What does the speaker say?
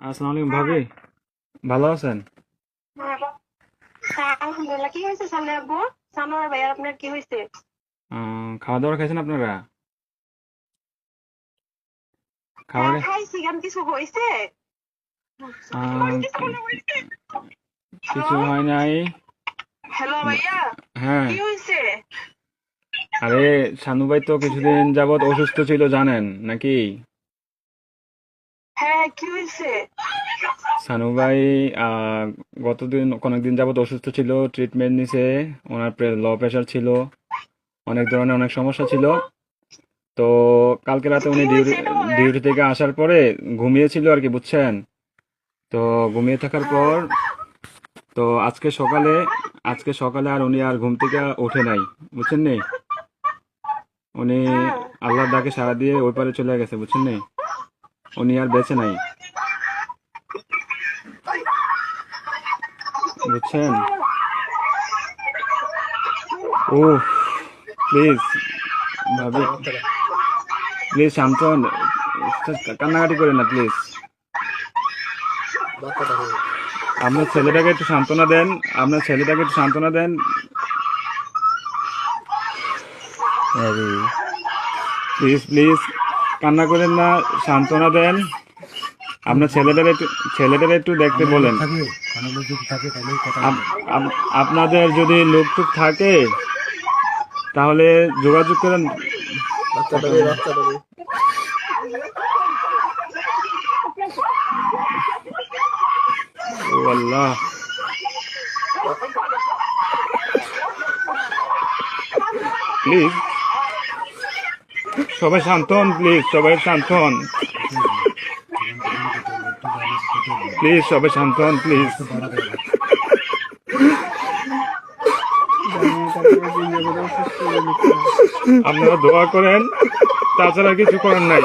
আসসালামু আলাইকুম ভাবি, ভালো আছেন? হ্যাঁ, আলহামদুলিল্লাহ। কি হয়েছে সামনে আব্বু? সানোয়ার ভাই আপনার কি হয়েছে? খাওয়া দাওয়া খাইছেন আপনারা? খাবার হ্যাঁ খাইছি, কেন কিছু হয়েছে? কি- কিছু হ্যালো, হয় নাই। হ্যালো ভাইয়া, হ্যাঁ, কি হয়েছে? আরে শানু ভাই তো কিছুদিন যাবত অসুস্থ ছিল জানেন নাকি? হ্যাঁ কি হয়েছে? শানু ভাই আহ, অনেকদিন যাবত অসুস্থ ছিল, ট্রিটমেন্ট নিছে। ওনার লো প্রেশার ছিল, অনেক ধরনের অনেক সমস্যা ছিল। তো কালকে রাতে কি উনি হয়েছে এটা বলেন। ডিউটি থেকে আসার পরে ঘুমিয়েছিল আর কি, বুঝছেন? তো ঘুমিয়ে থাকার হ্যাঁ। পর তো আজকে সকালে আর উনি আর ঘুম থেকে ওঠে নাই, বুঝছেন নি? উনি হ্যাঁ। আল্লাহর ডাকে সাড়া দিয়ে ওই পারে চলে গেছে, বুঝছেন নি? উনি আর বেঁচে নাই, বুঝছেন? ও, প্লিজ ভাবি, প্লিজ শান্ত হন। কান্নাকাটি করেন না প্লিজ। আপনার ছেলেটাকে একটু সান্ত্বনা দেন। আপনার ছেলেটাকে একটু সান্ত্বনা দেন। প্লিজ প্লিজ কান্না করেন না, সান্ত্বনা দেন। আপনার ছেলেদের একটু দেখতে আমার লোক বলেন। থাকে, আমার লোক যদি থাকে তাহলে কথা আপ- বলবো। আপনাদের যদি লোকটুক থাকে তাহলে যোগাযোগ করেন। কথা বাচ্চাটাকে বলেন। বাচ্চাটাকে ও আল্লাহ, প্লিজ সবাই শান্ত হন, প্লিজ সবাই শান্ত হন, প্লিজ সবাই শান্ত হন, প্লিজ। আপনারা দোয়া করেন, তাছাড়া কিছু করার নাই।